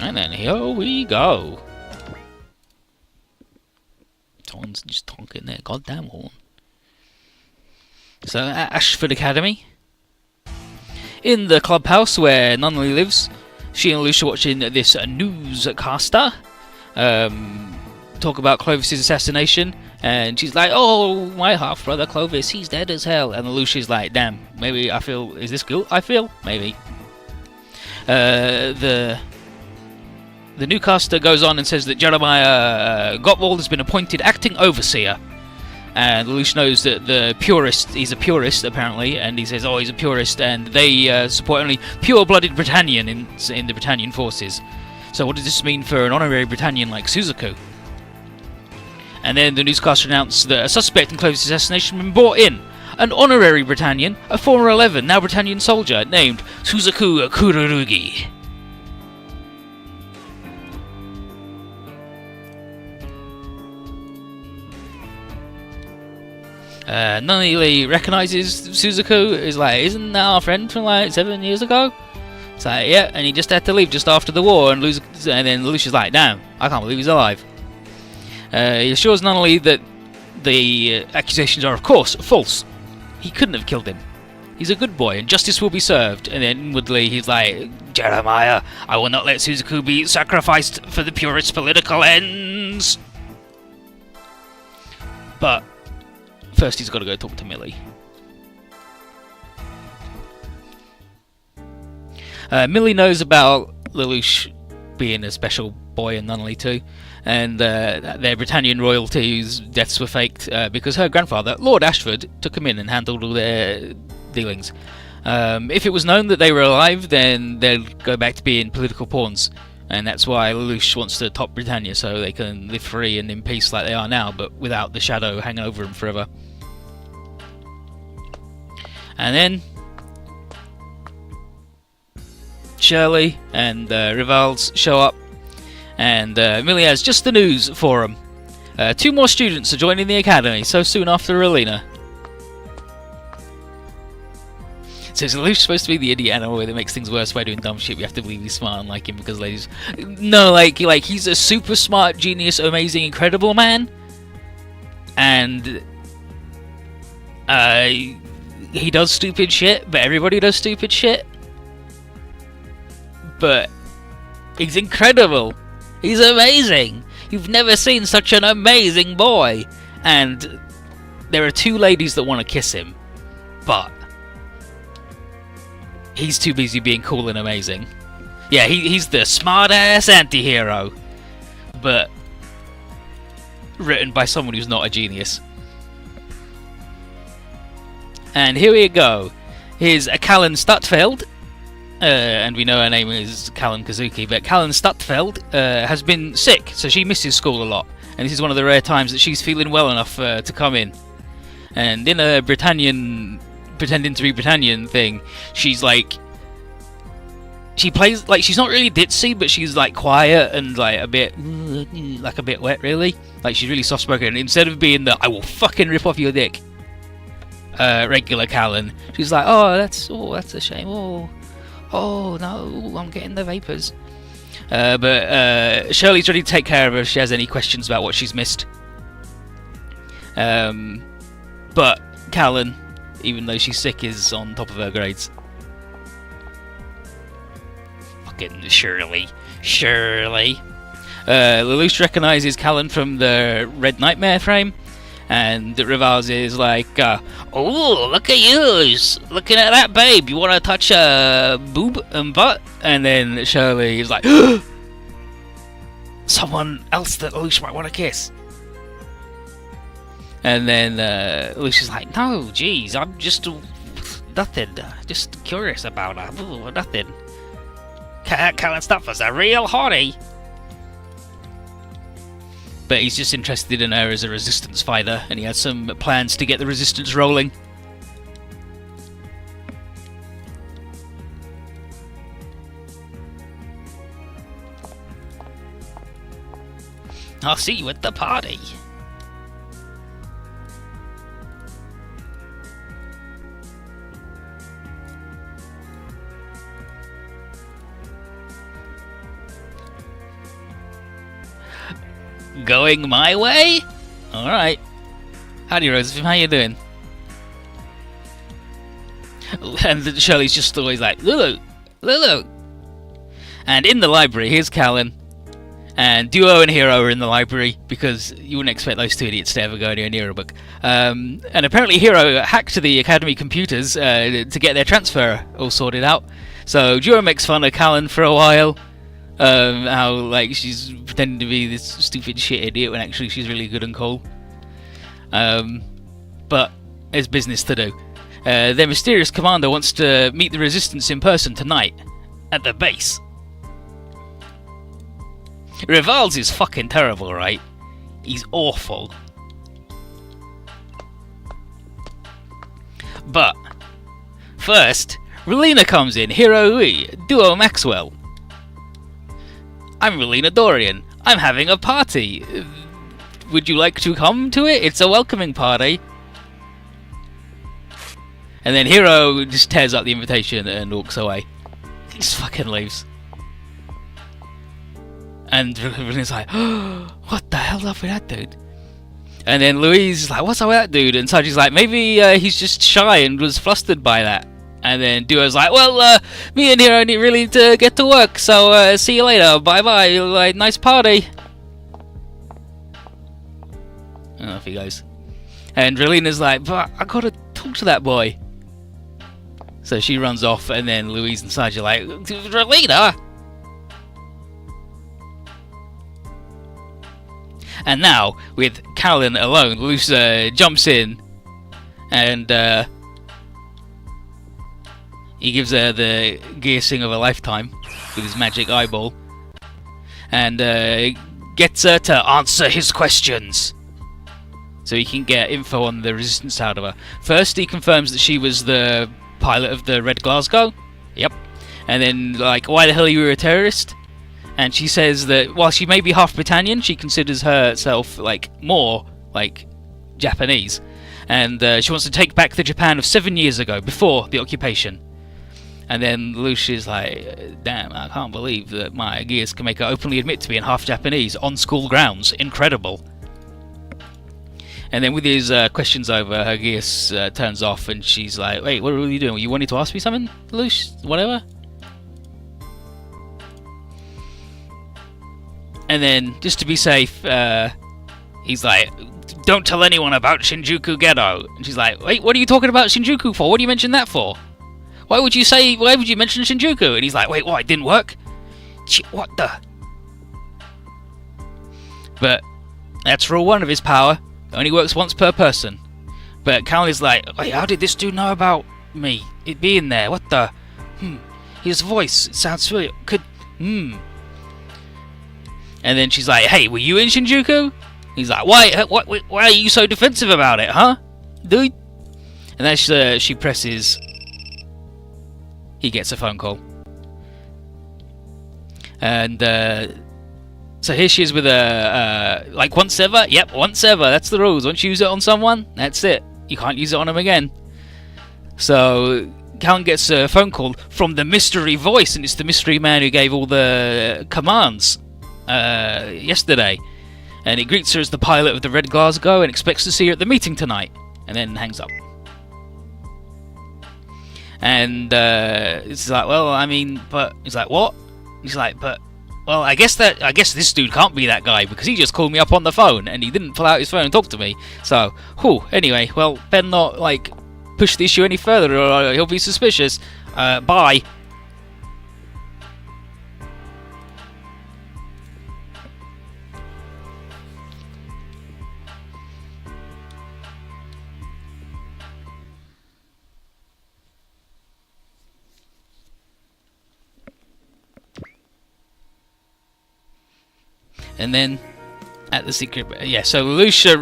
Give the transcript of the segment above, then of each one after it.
And then here we go. Someone's just honking their goddamn horn. So, at Ashford Academy, in the clubhouse where Nunnally lives, she and Lucia watching this newscaster talk about Clovis's assassination, and she's like, "Oh, my half brother Clovis, he's dead as hell." And Lucia's like, "Damn, maybe I feel. Is this guilt? I feel maybe." The newscaster goes on and says that Jeremiah Gottwald has been appointed acting overseer. And Lelouch knows that he's a purist apparently, and he says, oh, he's a purist, and they support only pure-blooded Britannian in the Britannian forces. So what does this mean for an honorary Britannian like Suzaku? And then the newscaster announced that a suspect in Clovis' assassination had been brought in. An honorary Britannian, a former 11, now Britannian soldier, named Suzaku Kururugi. Nunnally recognises Suzaku, is like, isn't that our friend from like 7 years ago? It's like, yeah, and he just had to leave just after the war, and then Lucia's like, damn, I can't believe he's alive. He assures Nunnally that the accusations are, of course, false. He couldn't have killed him. He's a good boy, and justice will be served. And then inwardly, he's like, Jeremiah, I will not let Suzaku be sacrificed for the purist political ends. But first, he's got to go talk to Millie. Millie knows about Lelouch being a special boy and Nunnally too, and their Britannian royalty's deaths were faked because her grandfather, Lord Ashford, took him in and handled all their dealings. If it was known that they were alive, then they'd go back to being political pawns, and that's why Lelouch wants to top Britannia, so they can live free and in peace like they are now, but without the shadow hanging over them forever. And then Shirley and Rivals show up, and Millie has just the news for them. 2 more students are joining the academy so soon after Alina. So is Lelouch supposed to be the idiot animal that makes things worse by doing dumb shit? We have to believe he's smart and like him because ladies... No, like he's a super smart, genius, amazing, incredible man. And he does stupid shit, but everybody does stupid shit. But he's incredible. He's amazing. You've never seen such an amazing boy. And there are 2 ladies that want to kiss him, but he's too busy being cool and amazing. Yeah, he's the smart-ass anti-hero, but written by someone who's not a genius. And here we go. Here's Callan Stutfeld, and we know her name is Callan Kazuki, but Callan Stutfeld has been sick, so she misses school a lot. And this is one of the rare times that she's feeling well enough to come in. And in a Britannian, pretending to be Britannian thing, she's like... She plays, like, she's not really ditzy, but she's, like, quiet and, like, a bit wet, really. Like, she's really soft-spoken. Instead of being the, I will fucking rip off your dick, regular Callan, she's like, oh, that's a shame. Oh, no, I'm getting the vapours. But Shirley's ready to take care of her if she has any questions about what she's missed. But Callan, even though she's sick, is on top of her grades. Fucking Shirley. Lelouch recognises Callan from the Red Nightmare frame, and Rivals is like, oh, look at you, looking at that babe, you want to touch a boob and butt? And then Shirley is like, someone else that Lelouch might want to kiss. And then Lelouch is like, no, jeez, I'm just nothing, just curious about her, nothing. Callan Stuffer's a real hottie. But he's just interested in her as a resistance fighter, and he has some plans to get the resistance rolling. I'll see you at the party. Going my way? Alright. Howdy, Josephine, how you doing? And Shirley's just always like, Lulu! Lulu! And in the library, here's Callan. And Duo and Hero are in the library, because you wouldn't expect those two idiots to ever go anywhere near a book. And apparently Hero hacked the Academy computers to get their transfer all sorted out. So Duo makes fun of Callan for a while. How like she's pretending to be this stupid shit idiot when actually she's really good and cool. But there's business to do. Their mysterious commander wants to meet the Resistance in person tonight at the base. Rivals is fucking terrible, right? He's awful. But first, Relina comes in. Hero Duo Maxwell. I'm Relina Dorian. I'm having a party. Would you like to come to it? It's a welcoming party. And then Hero just tears up the invitation and walks away. He just fucking leaves. And Relina's like, oh, what the hell's up with that dude? And then Louise is like, what's up with that dude? And Saji's like, maybe he's just shy and was flustered by that. And then Duo's like, well, me and Hero need really to get to work, so see you later, bye-bye, like, nice party. And off he goes. And Relina's like, but I gotta talk to that boy. So she runs off, and then Louise and Saji are like, Relina? And now, with Callan alone, Luce jumps in, and he gives her the gear sing of a lifetime with his magic eyeball, and gets her to answer his questions, so he can get info on the Resistance out of her. First, he confirms that she was the pilot of the Red Glasgow. Yep. And then, like, why the hell are you a terrorist? And she says that while she may be half Britannian, she considers herself like more like Japanese, and she wants to take back the Japan of 7 years ago, before the occupation. And then Lucia's like, damn, I can't believe that my gears can make her openly admit to being half Japanese on school grounds. Incredible. And then with his questions over, her gears turns off, and she's like, wait, what are you doing? You wanted to ask me something, Luce? Whatever? And then, just to be safe, he's like, don't tell anyone about Shinjuku Ghetto. And she's like, wait, what are you talking about Shinjuku for? What do you mention that for? Why would you mention Shinjuku? And he's like, wait, what, it didn't work? What the? But that's rule 1 of his power. It only works once per person. But Callan is like, wait, how did this dude know about me? It being there, what the? His voice, it sounds familiar. And then she's like, hey, were you in Shinjuku? He's like, why are you so defensive about it, huh? Dude? And as she presses, he gets a phone call. And so here she is with like once ever? Yep, once ever. That's the rules. Once you use it on someone, that's it. You can't use it on them again. So Callan gets a phone call from the mystery voice, and it's the mystery man who gave all the commands yesterday, and he greets her as the pilot of the Red Glasgow and expects to see her at the meeting tonight, and then hangs up. And it's like, well, I mean, but he's like, what? He's like, but well, I guess this dude can't be that guy, because he just called me up on the phone and he didn't pull out his phone and talk to me. So, anyway, well, better not like push the issue any further, or he'll be suspicious. Bye. And then at the secret, so Lucia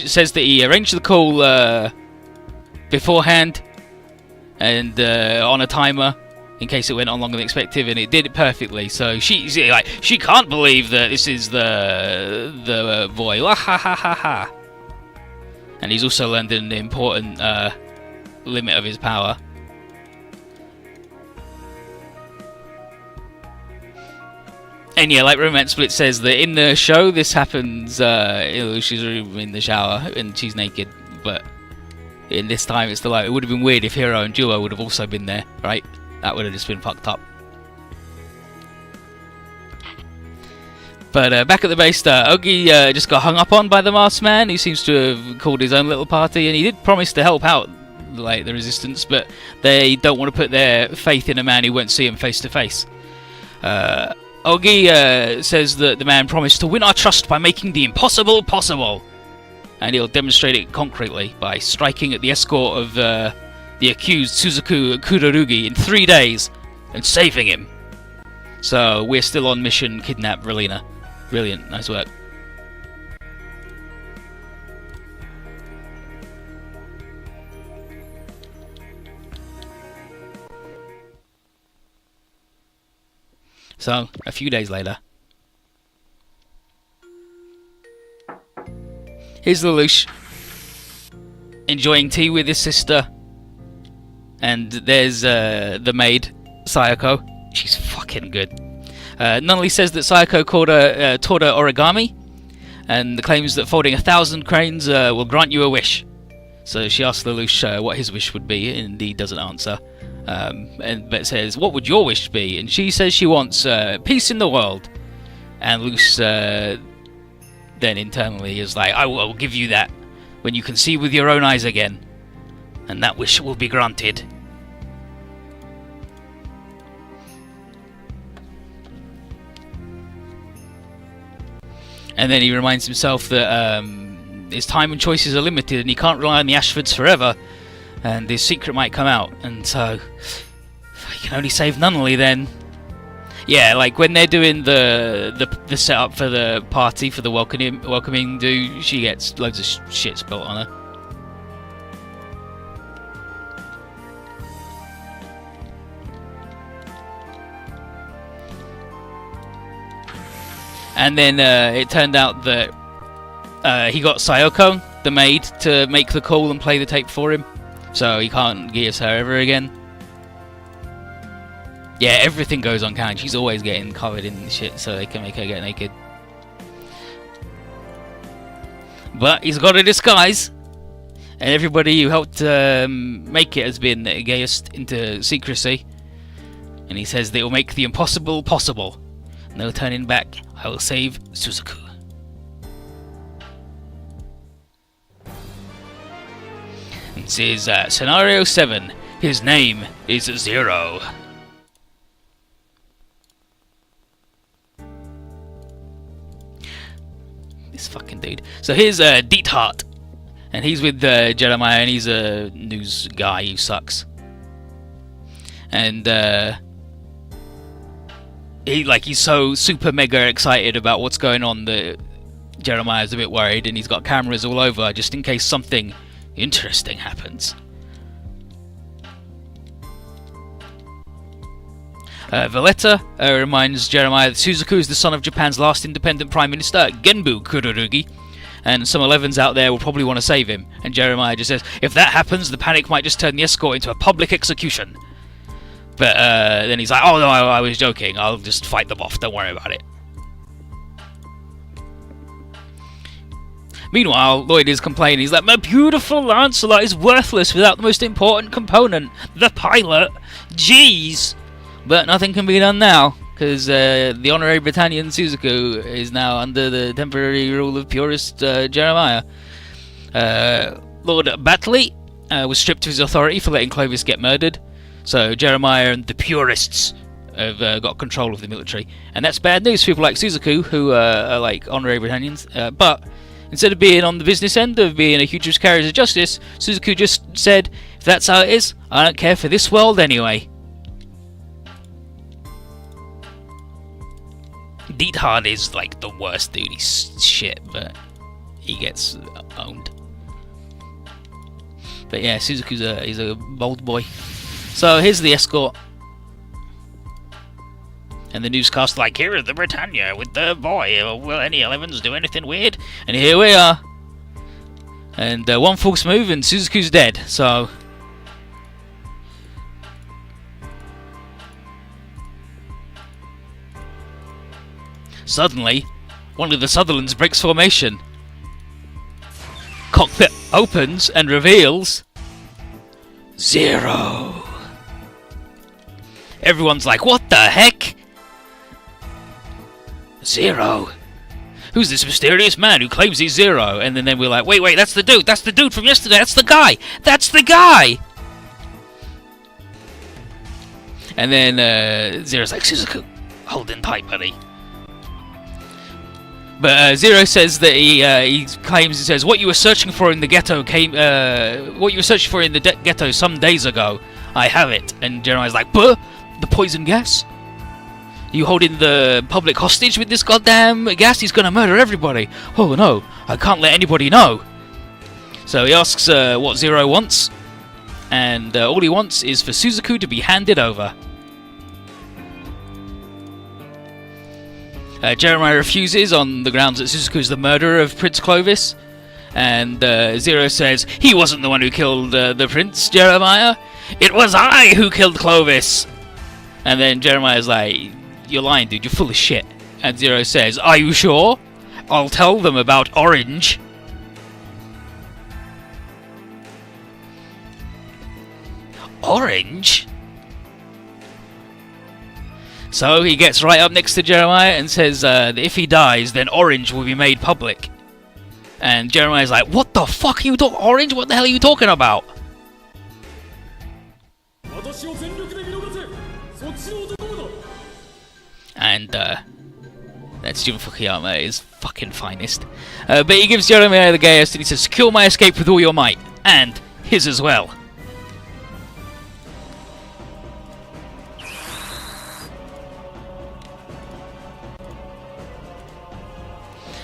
says that he arranged the call beforehand and on a timer in case it went on longer than expected, and it did it perfectly. So she can't believe that this is the boy. Ha. And he's also learned an important limit of his power. And yeah, like Romance Split says that in the show this happens in she's in the shower and she's naked, but in this time it's like it would have been weird if Hero and Duo would have also been there, right? That would have just been fucked up. But back at the base, Ogi just got hung up on by the masked man, who seems to have called his own little party, and he did promise to help out like the resistance, but they don't want to put their faith in a man who won't see him face to face. Ogi says that the man promised to win our trust by making the impossible possible, and he'll demonstrate it concretely by striking at the escort of the accused Suzuku Kurorugi in 3 days and saving him. So we're still on mission kidnap Relina. Brilliant, nice work. So, a few days later, here's Lelouch enjoying tea with his sister, and there's the maid, Sayako. She's fucking good. Nunnally says that Sayako taught her origami, and claims that folding 1,000 cranes will grant you a wish. So she asks Lelouch what his wish would be, and he doesn't answer. But says, "What would your wish be?" And she says she wants peace in the world. And Lelouch then internally is like, "I will give you that when you can see with your own eyes again, and that wish will be granted." And then he reminds himself that his time and choices are limited, and he can't rely on the Ashfords forever, and his secret might come out, and so he can only save Nunnally then. Yeah, like when they're doing the setup for the party, for the welcoming do, she gets loads of shit spilt on her. And then it turned out that he got Sayoko, the maid, to make the call and play the tape for him. So he can't gears her ever again. Yeah, everything goes on Karen. She's always getting covered in shit so they can make her get naked. But he's got a disguise. And everybody who helped make it has been gassed into secrecy. And he says they will make the impossible possible. No turning back. I will save Suzuku. This is Scenario 7. His name is Zero. This fucking dude. So here's Diethard. And he's with Jeremiah, and he's a news guy who sucks. And he's so super mega excited about what's going on that Jeremiah's a bit worried, and he's got cameras all over just in case something interesting happens. Valletta reminds Jeremiah that Suzuku is the son of Japan's last independent Prime Minister, Genbu Kurorugi, and some 11s out there will probably want to save him. And Jeremiah just says, if that happens, the panic might just turn the escort into a public execution. But then he's like, oh no, I was joking, I'll just fight them off, don't worry about it. Meanwhile, Lloyd is complaining, he's like, my beautiful Lancelot is worthless without the most important component, the pilot. Jeez! But nothing can be done now, because the honorary Britannian Suzuku is now under the temporary rule of purist Jeremiah. Lord Batley was stripped of his authority for letting Clovis get murdered. So Jeremiah and the purists have got control of the military. And that's bad news for people like Suzuku, who are like honorary Britannians. But instead of being on the business end of being a huge carrier of justice, Suzuku just said, if that's how it is, I don't care for this world anyway. Diethard is like the worst dude, he's shit, but he gets owned. But yeah, Suzuku's he's a bold boy. So here's the escort. And the newscast like, here is the Britannia with the boy. Will any 11s do anything weird? And here we are. And one false move and Suzuku's dead, so... Suddenly, one of the Sutherlands breaks formation. Cockpit opens and reveals Zero. Everyone's like, what the heck? Zero? Who's this mysterious man who claims he's Zero? And then we're like, wait, that's the dude from yesterday, that's the guy! And then Zero's like, Suzuku, hold in tight, buddy. But Zero says that he says, what you were searching for in the ghetto ghetto some days ago, I have it. And Jeremiah's like, buh? The poison gas? You holding the public hostage with this goddamn gas? He's gonna murder everybody. Oh no, I can't let anybody know. So he asks what Zero wants, and all he wants is for Suzuku to be handed over. Jeremiah refuses on the grounds that Suzuku is the murderer of Prince Clovis, and Zero says, he wasn't the one who killed the prince, Jeremiah. It was I who killed Clovis. And then Jeremiah's like, you're lying, dude, you're full of shit. And Zero says, are you sure? I'll tell them about Orange. Orange? So he gets right up next to Jeremiah and says that if he dies, then Orange will be made public. And Jeremiah's like, what the fuck are you talking? Orange? What the hell are you talking about? And that's Jun Fukuyama at his fucking finest. But he gives Jeremiah the gayest and he says, secure my escape with all your might. And his as well.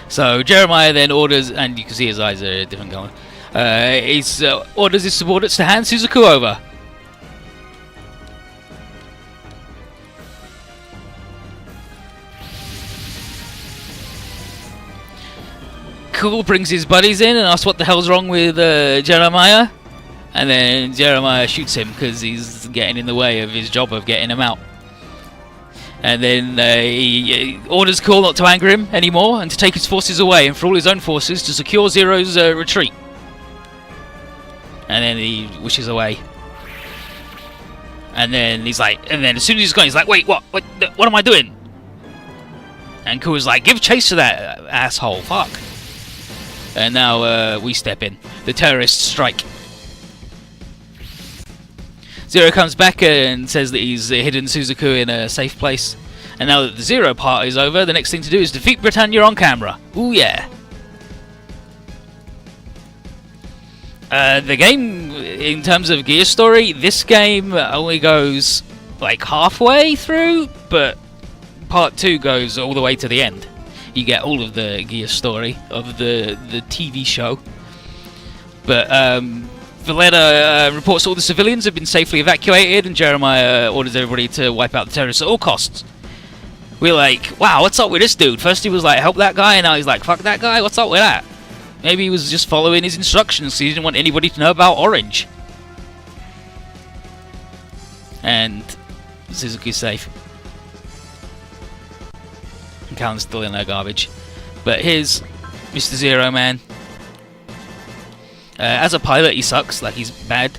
So Jeremiah then orders, and you can see his eyes are a different colour. He orders his subordinates to hand Suzuku over. Cool brings his buddies in and asks what the hell's wrong with Jeremiah, and then Jeremiah shoots him because he's getting in the way of his job of getting him out. And then he orders Cool not to anger him anymore and to take his forces away, and for all his own forces to secure Zero's retreat. And then he wishes away. And then he's like, and then as soon as he's gone, he's like, wait, what am I doing? And Cool's like, give chase to that asshole, fuck. And now we step in. The terrorists strike. Zero comes back and says that he's hidden Suzuku in a safe place. And now that the Zero part is over, the next thing to do is defeat Britannia on camera. Ooh yeah. The game, in terms of gear story, this game only goes like halfway through, but part 2 goes all the way to the end. You get all of the gear story of the TV show. But Valletta reports all the civilians have been safely evacuated, and Jeremiah orders everybody to wipe out the terrorists at all costs. We're like, wow, what's up with this dude? First he was like, help that guy, and now he's like, fuck that guy? What's up with that? Maybe he was just following his instructions, so he didn't want anybody to know about Orange. And Suzuki's safe. And Callan's still in their garbage. But here's Mr. Zero Man. As a pilot, he sucks, like he's bad,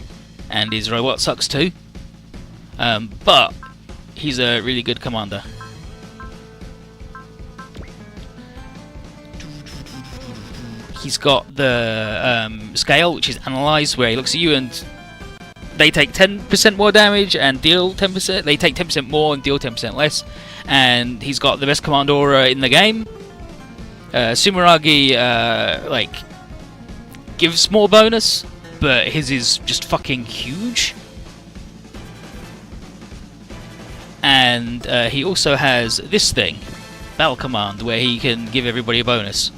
and his robot sucks too. But he's a really good commander. He's got the scale, which is analyzed, where he looks at you and they take 10% more damage and deal 10%. They take 10% more and deal 10% less. And he's got the best command aura in the game. Sumeragi, like, gives more bonus, but his is just fucking huge. And he also has this thing, Battle Command, where he can give everybody a bonus.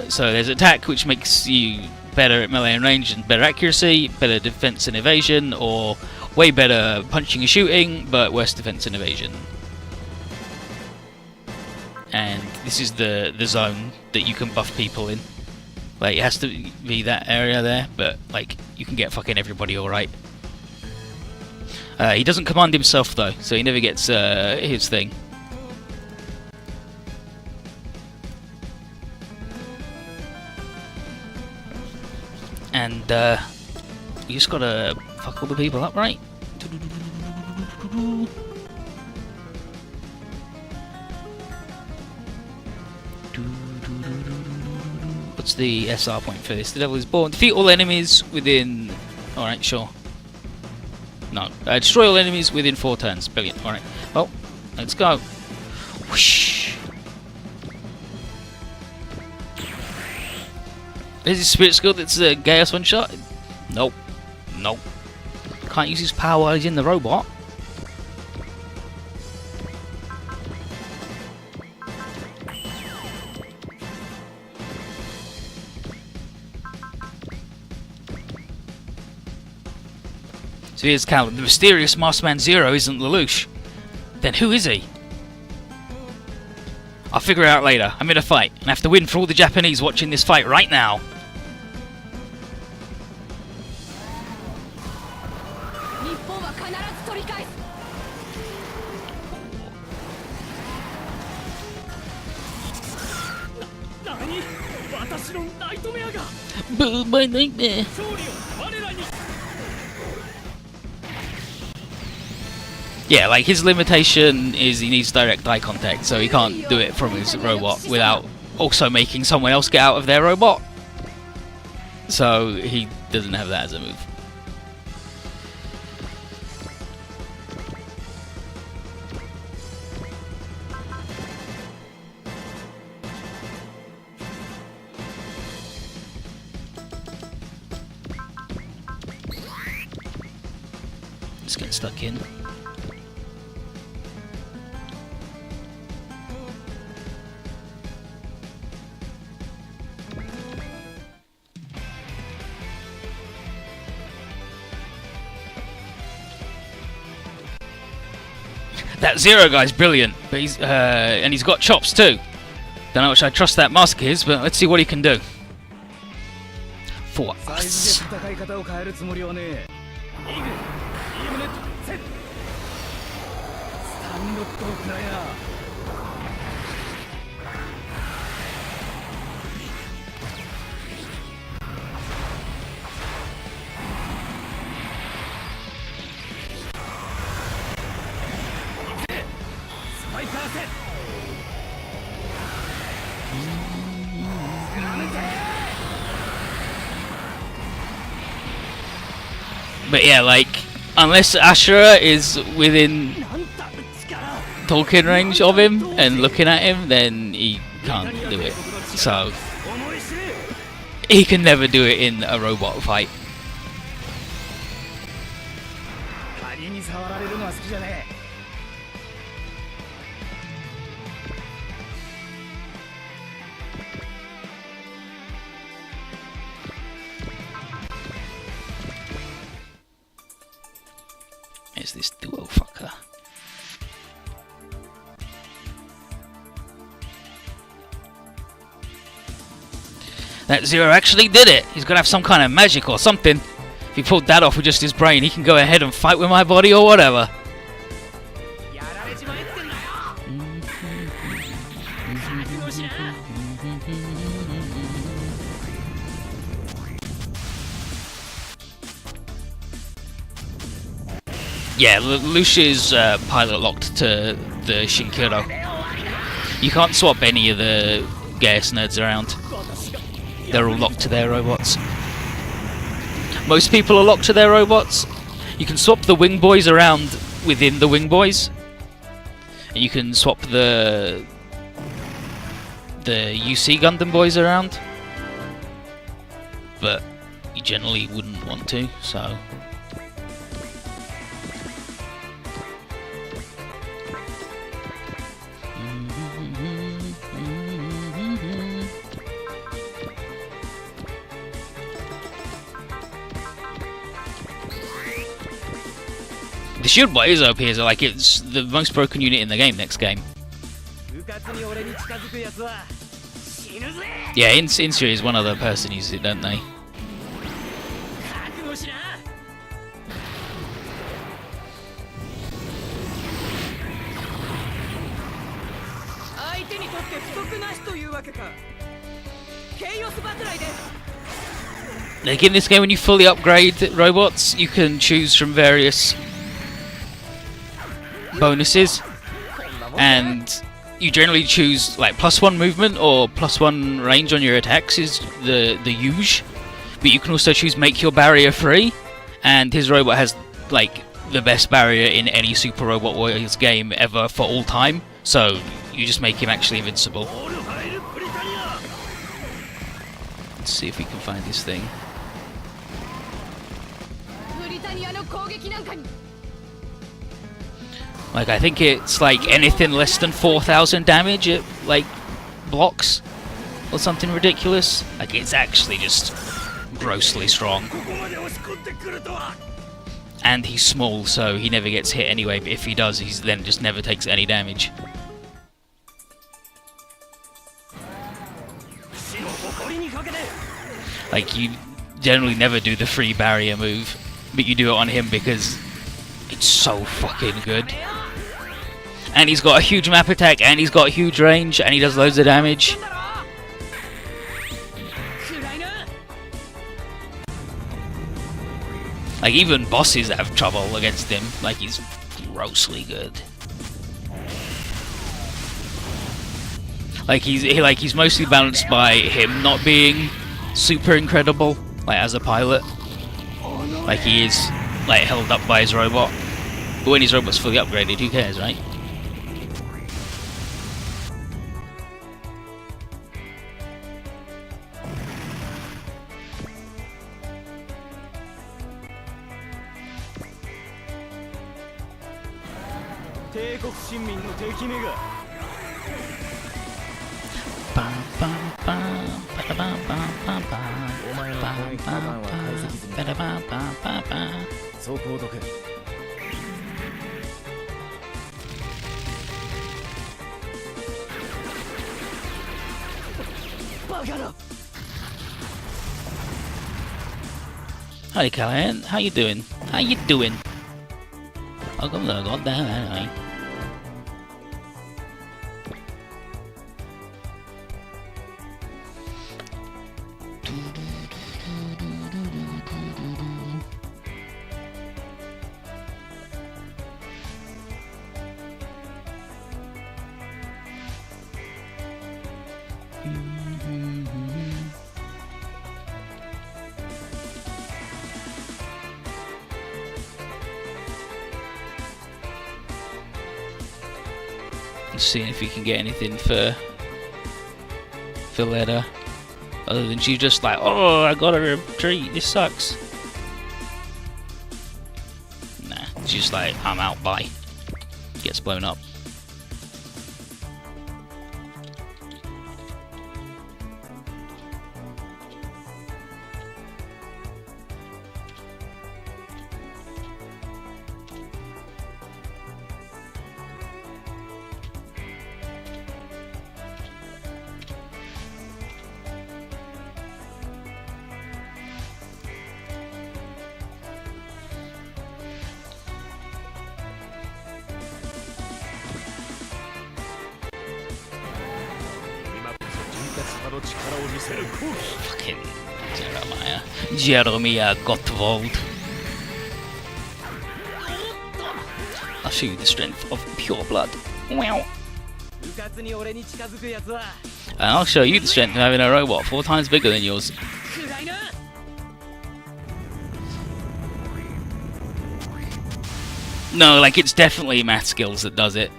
So there's attack, which makes you better at melee and range and better accuracy, better defense and evasion, or way better punching and shooting, but worse defense and evasion. And this is the zone that you can buff people in. Like, it has to be that area there, but like you can get fucking everybody alright. He doesn't command himself though, so he never gets his thing. And you just gotta fuck all the people up, right? What's the SR point for this? The devil is born. Defeat all enemies within... Alright, sure. No. Destroy all enemies within 4 turns. Brilliant. Alright. Well, let's go. Whoosh. Is his spirit skill that's a Gaius one shot? Nope. Nope. Can't use his power while he's in the robot. So here's Callum. The mysterious Masterman Zero isn't Lelouch. Then who is he? I'll figure it out later. I'm in a fight, and I have to win for all the Japanese watching this fight right now. My nightmare. Yeah, like his limitation is he needs direct eye contact, so he can't do it from his robot without also making someone else get out of their robot. So he doesn't have that as a move. Just get stuck in. That Zero guy's brilliant, but he's and he's got chops too. Don't know which I trust that mask is, but let's see what he can do. For us. But yeah, like, unless Ashura is within talking range of him and looking at him, then he can't do it. So, he can never do it in a robot fight. Is this duo fucker? That Zero actually did it! He's gotta have some kind of magic or something. If he pulled that off with just his brain, he can go ahead and fight with my body or whatever. Yeah, Lucia's pilot locked to the Shinkiro. You can't swap any of the Gaius nerds around. They're all locked to their robots. Most people are locked to their robots. You can swap the Wing Boys around within the Wing Boys. And you can swap the UC Gundam Boys around. But you generally wouldn't want to, so... The shield bot is OP, so like it's the most broken unit in the game next game. Yeah, in series one other person uses it, don't they? Like in this game, when you fully upgrade robots, you can choose from various bonuses, and you generally choose like +1 movement or +1 range on your attacks is the usual. But you can also choose make your barrier free, and his robot has like the best barrier in any Super Robot Warriors game ever for all time. So you just make him actually invincible. Let's see if we can find this thing. Like I think it's like anything less than 4,000 damage it like blocks or something ridiculous. Like it's actually just grossly strong. And he's small, so he never gets hit anyway, but if he does, he's then just never takes any damage. Like you generally never do the free barrier move, but you do it on him because it's so fucking good. And he's got a huge map attack, and he's got huge range, and he does loads of damage. Like even bosses have trouble against him. Like he's grossly good. Like he's mostly balanced by him not being super incredible, like as a pilot. Like he is like held up by his robot. But when his robot's fully upgraded, who cares, right? Hi Callahan, how you doing? How you doing? Welcome to the goddamn anime. Seeing if you can get anything for Leda, other than she's just like, oh, I got her a treat, this sucks. Nah, she's just like, I'm out, bye. Gets blown up. Fucking Jeremiah Gottwald. I'll show you the strength of pure blood. Wow. And I'll show you the strength of having a robot 4 times bigger than yours. No, like it's definitely math skills that does it.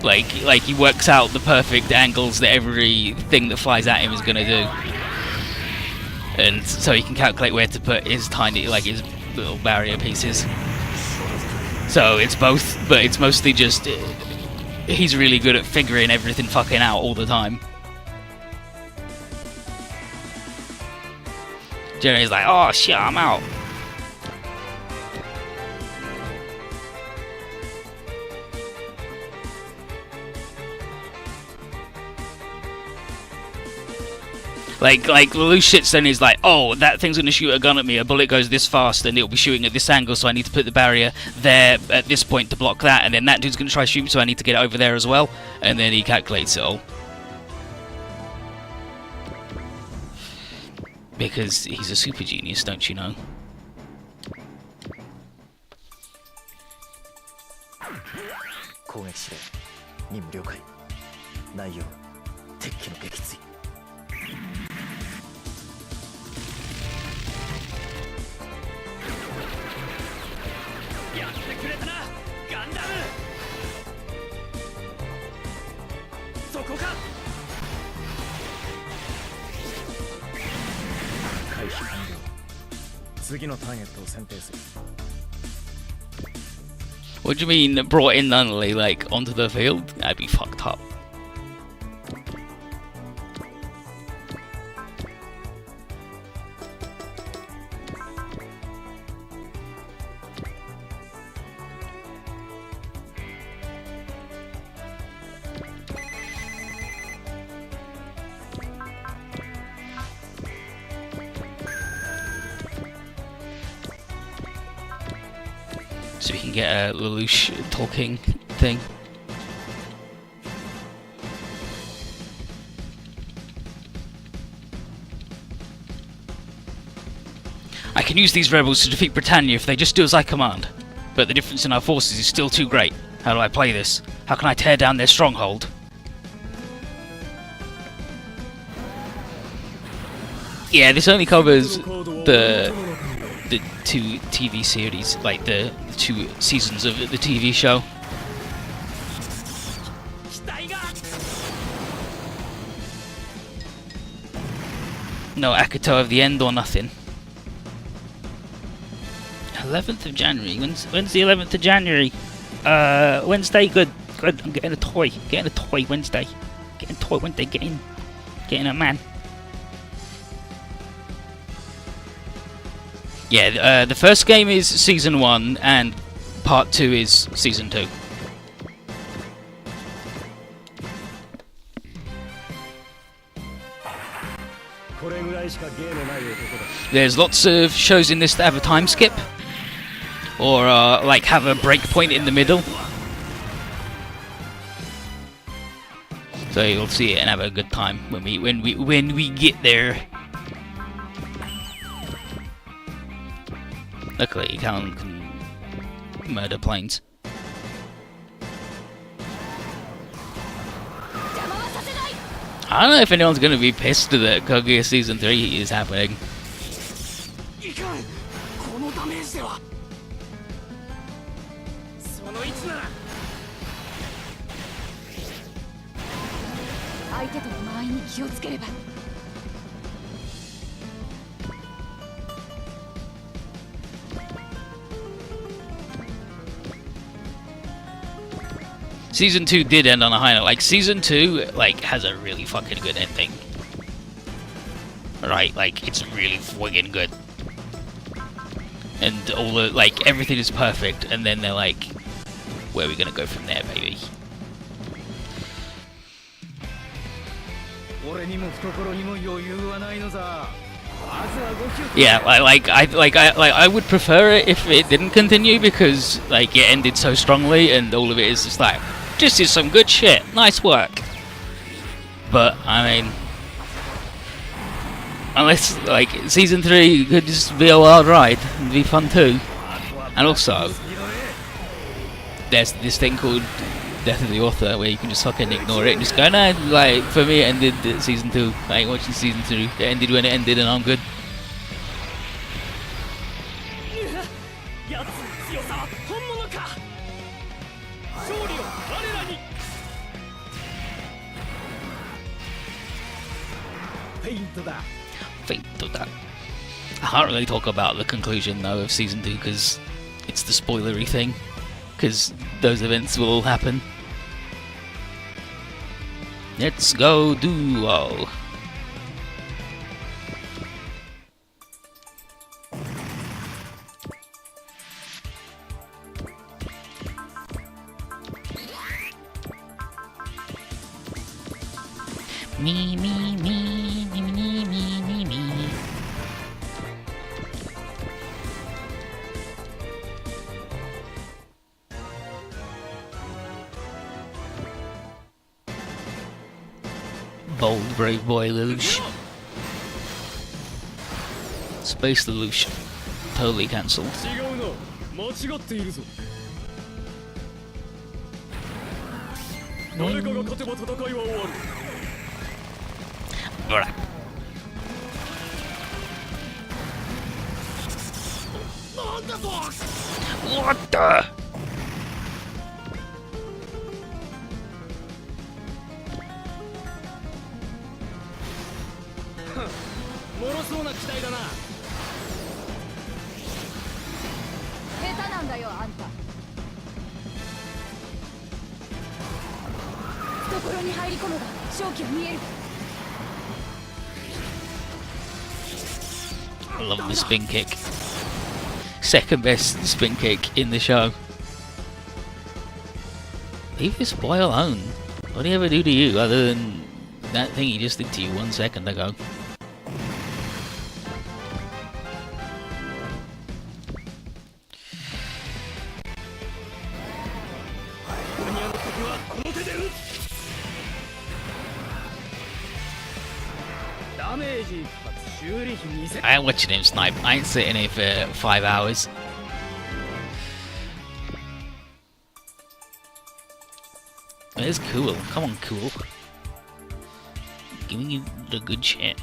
Like he works out the perfect angles that everything that flies at him is gonna do, and so he can calculate where to put his tiny, like his little barrier pieces. So it's both, but it's mostly just he's really good at figuring everything fucking out all the time. Jerry's like, oh shit, I'm out. Like the loose shitstone is like, oh, that thing's gonna shoot a gun at me, a bullet goes this fast and it'll be shooting at this angle, so I need to put the barrier there at this point to block that, and then that dude's gonna try to shoot me, so I need to get it over there as well, and then he calculates it all. Because he's a super genius, don't you know? What do you mean brought in Nunley, like, onto the field? That'd be fucked up. So we can get a Lelouch talking thing. I can use these rebels to defeat Britannia if they just do as I command. But the difference in our forces is still too great. How do I play this? How can I tear down their stronghold? Yeah, this only covers the two TV series, like the 2 seasons of the TV show. No Akito of the End or nothing. 11th of January. When's the 11th of January? Wednesday. Good. I'm getting a toy. Wednesday. Getting a toy Wednesday. Getting a man. Yeah, the first game is Season 1 and Part 2 is Season 2. There's lots of shows in this that have a time skip, or like have a break point in the middle. So you'll see it and have a good time when we get there. Luckily, Callan can murder planes. I don't know if anyone's going to be pissed that Kaguya Season 3 is happening. Season 2 did end on a high note. Like, Season 2, like, has a really fucking good ending. Right, like, it's really fucking good. And all the, like, everything is perfect, and then they're like, where are we gonna go from there, baby? Yeah, I would prefer it if it didn't continue, because like it ended so strongly and all of it is just like, this is some good shit, nice work. But I mean, unless like Season 3 could just be a wild ride and be fun too. And also, there's this thing called Death of the Author where you can just fucking ignore it and just go, no, like for me it ended at Season 2. I ain't watching Season 2. It ended when it ended and I'm good. Fate to that. I can't really talk about the conclusion though of Season 2 because it's the spoilery thing, because those events will all happen. Let's go duo. Me, me, me, me, me, me, me, me. Bold, brave boy Lelouch. Base Lelouch. Totally cancelled. What the? I love the spin kick. Second best spin kick in the show. Leave this boy alone. What did he ever do to you other than that thing he just did to you 1 second ago? I ain't watching him snipe. I ain't sitting here for 5 hours. It's cool. Come on, cool. Giving you the good shit.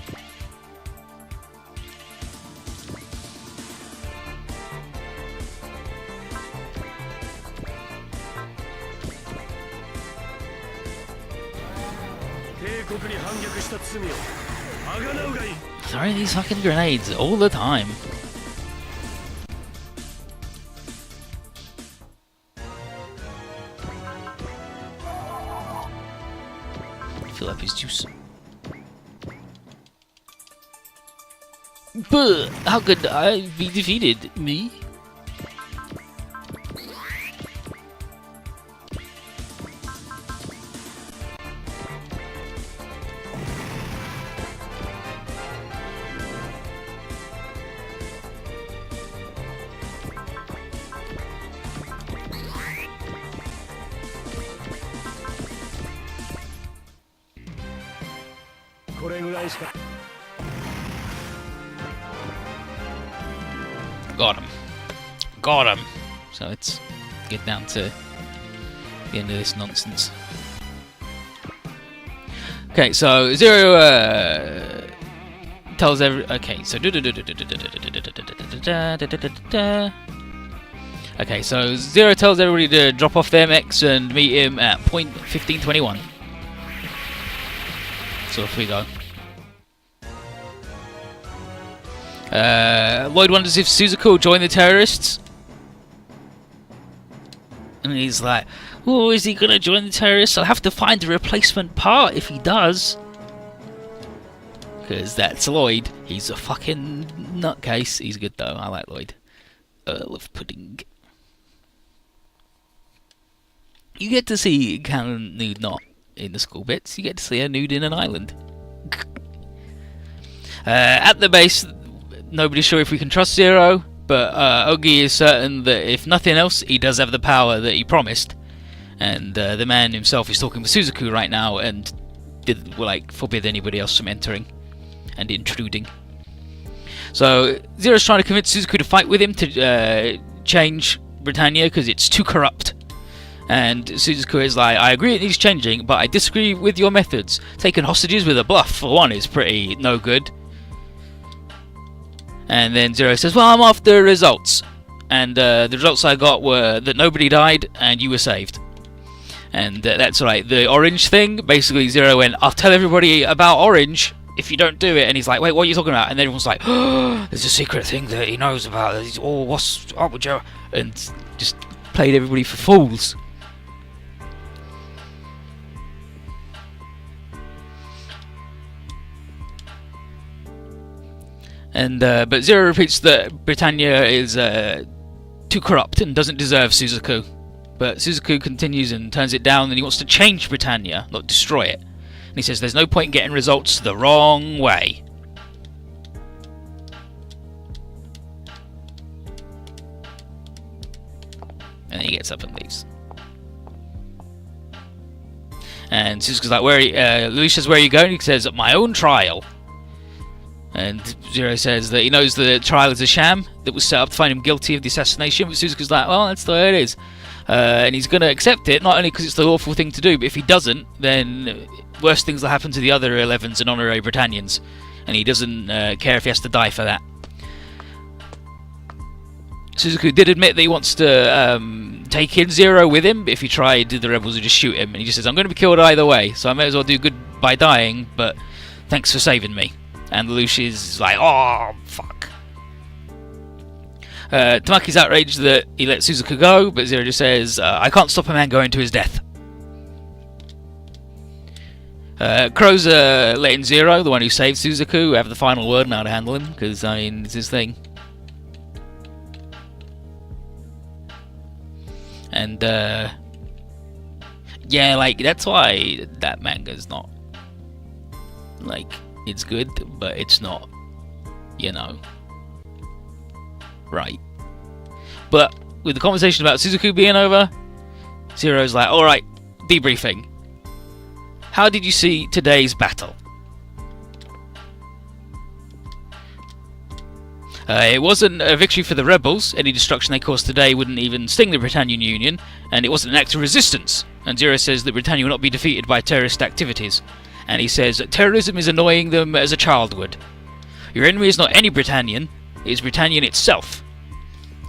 Throwing these fucking grenades all the time. Fill up his juice. But how could I be defeated? Me? Got him. Got him. So let's get down to the end of this nonsense. Okay, so Zero tells every. Okay, so okay, so Zero tells everybody to drop off their mechs and meet him at point 1521. So off we go. Lloyd wonders if Suzuka will join the terrorists. And he's like, oh, is he going to join the terrorists? I'll have to find a replacement part if he does. Because that's Lloyd. He's a fucking nutcase. He's good though. I like Lloyd. Earl of Pudding. You get to see Callan nude not in the school bits. You get to see her nude in an island. At the base, nobody's sure if we can trust Zero, but Ogi is certain that if nothing else, he does have the power that he promised. And the man himself is talking with Suzuku right now and did forbid anybody else from entering and intruding. So Zero's trying to convince Suzuku to fight with him to change Britannia because it's too corrupt. And Suzuku is like, I agree it needs changing, but I disagree with your methods. Taking hostages with a bluff, for one, is pretty no good. And then Zero says, well, I'm after results. And the results I got were that nobody died and you were saved. And that's right, the orange thing, basically Zero went, I'll tell everybody about orange if you don't do it. And he's like, wait, what are you talking about? And everyone's like, oh, there's a secret thing that he knows about. Oh, what's up with Joe? And just played everybody for fools. And but Zero repeats that Britannia is too corrupt and doesn't deserve Suzuku. But Suzuku continues and turns it down, and he wants to change Britannia, not destroy it. And he says there's no point in getting results the wrong way. And then he gets up and leaves. And Suzuku's like, Lelouch says, where are you going? He says, at my own trial. And Zero says that he knows the trial is a sham that was set up to find him guilty of the assassination, but Suzuku's like, well, that's the way it is. And he's going to accept it, not only because it's the lawful thing to do, but if he doesn't, then worse things will happen to the other 11s and honorary Britannians. And he doesn't care if he has to die for that. Suzuku did admit that he wants to take in Zero with him, but if he tried, the rebels would just shoot him. And he just says, I'm going to be killed either way, so I may as well do good by dying, but thanks for saving me. And Lelouch is like, oh, fuck. Tamaki's outraged that he let Suzuku go, but Zero just says, I can't stop a man going to his death. Crow's letting Zero, the one who saved Suzuku, have the final word on how to handle him, because, I mean, it's his thing. And, yeah, like, that's why that manga's not, like, it's good, but it's not, you know, right. But with the conversation about Suzuku being over, Zero's like, alright, debriefing. How did you see today's battle? It wasn't a victory for the rebels. Any destruction they caused today wouldn't even sting the Britannian Union, and it wasn't an act of resistance. And Zero says that Britannia will not be defeated by terrorist activities. And he says that terrorism is annoying them as a child would. Your enemy is not any Britannian, it is Britannian itself.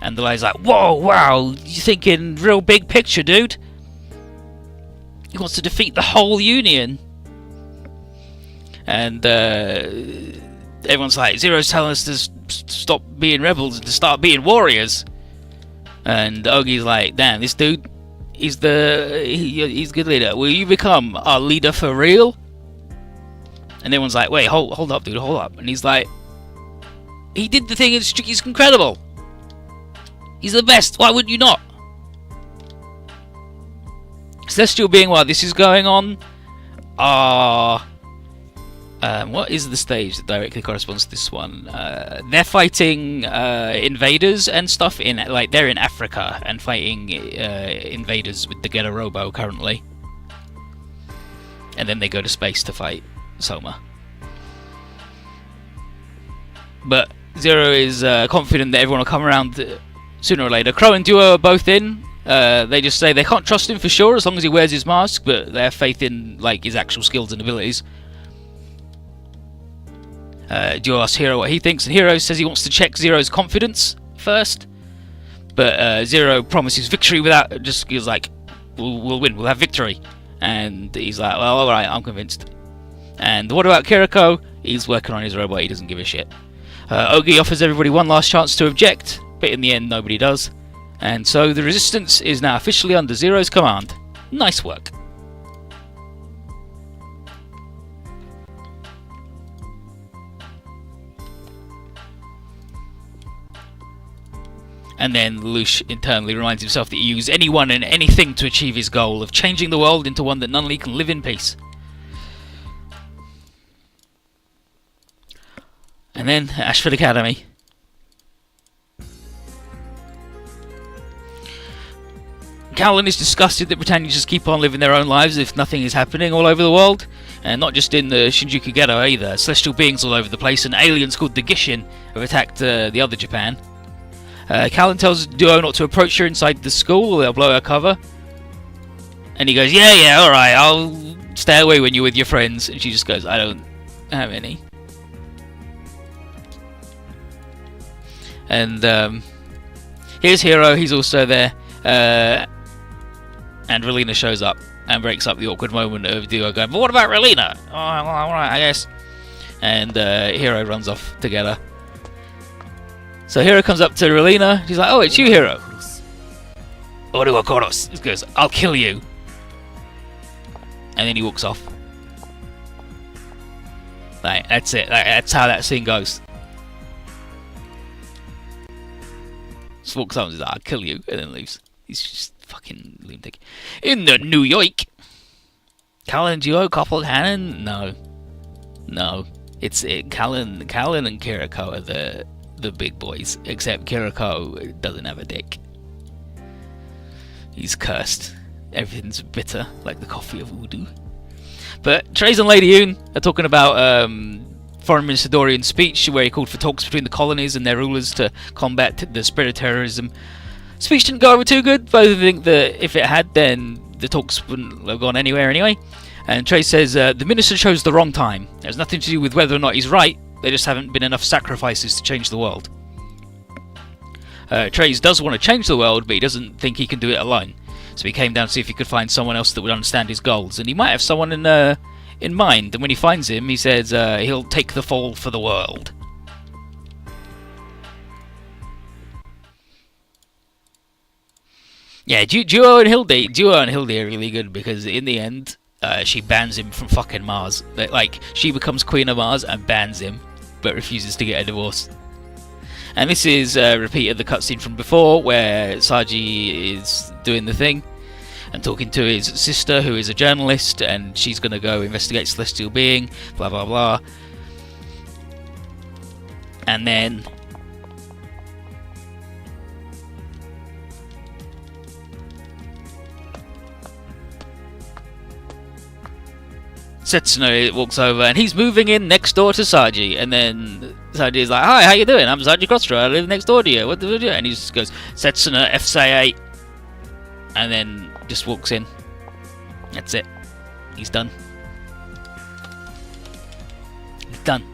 And the guy's like, whoa, wow, you thinking real big picture, dude? He wants to defeat the whole Union. And everyone's like, Zero's telling us to stop being rebels and to start being warriors. And Ogi's like, damn, this dude, he's a good leader. Will you become our leader for real? And everyone's like, wait, hold up, dude, hold up. And he's like, he did the thing, he's incredible. He's the best, why would you not? Celestial being, while this is going on, what is the stage that directly corresponds to this one? They're fighting invaders and stuff in, like, they're in Africa and fighting invaders with the Ghetto Robo currently. And then they go to space to fight Soma. But Zero is confident that everyone will come around sooner or later. Crow and Duo are both in. They just say they can't trust him for sure as long as he wears his mask, but they have faith in, like, his actual skills and abilities. Duo asks Hero what he thinks, and Hero says he wants to check Zero's confidence first. But Zero promises victory without, just feels like, we'll win, we'll have victory. And he's like, well, alright, I'm convinced. And what about Kiriko? He's working on his robot, he doesn't give a shit. Ogi offers everybody one last chance to object, but in the end nobody does. And so the resistance is now officially under Zero's command. Nice work. And then Lelouch internally reminds himself that he uses anyone and anything to achieve his goal of changing the world into one that none can live in peace. And then Ashford Academy. Callan is disgusted that Britannia just keep on living their own lives if nothing is happening all over the world. And not just in the Shinjuku Ghetto either. Celestial beings all over the place and aliens called the Gishin have attacked the other Japan. Callan tells Duo not to approach her inside the school or they'll blow her cover. And he goes, yeah, alright, I'll stay away when you're with your friends. And she just goes, I don't have any. And here's Hero, he's also there. And Relina shows up and breaks up the awkward moment of Duo going, but what about Relina? Oh, well, alright, I guess. And Hero runs off together. So Hero comes up to Relina. She's like, oh, it's you, Hero. Oru Koros. He goes, I'll kill you. And then he walks off. Like, that's it. Like, that's how that scene goes. Just walks up and says, I'll kill you. And then leaves. He's just fucking lunatic. In the New York. Callan Duo couple canon? No. It's Callan and Kiriko are the big boys, except Kiriko doesn't have a dick. He's cursed. Everything's bitter, like the coffee of voodoo. But Trace and Lady Yoon are talking about Foreign Minister Dorian's speech, where he called for talks between the colonies and their rulers to combat the spread of terrorism. Speech didn't go over too good. Both think that if it had, then the talks wouldn't have gone anywhere anyway. And Trey says the minister chose the wrong time. It has nothing to do with whether or not he's right. There just haven't been enough sacrifices to change the world. Trace does want to change the world, but he doesn't think he can do it alone. So he came down to see if he could find someone else that would understand his goals, and he might have someone in mind. And when he finds him, he says he'll take the fall for the world. Yeah, Duo and Hildy are really good because in the end, she bans him from fucking Mars. Like, she becomes Queen of Mars and bans him, but refuses to get a divorce. And this is a repeat of the cutscene from before, where Saji is doing the thing and talking to his sister, who is a journalist, and she's going to go investigate Celestial Being, blah blah blah. And then Setsuno walks over and he's moving in next door to Saji, and then Saji is like, "Hi, how you doing? I'm Saji Kostra, I live next door to you. What do we do?" And he just goes, "Setsuno FSA," and then just walks in. That's it. He's done. He's done.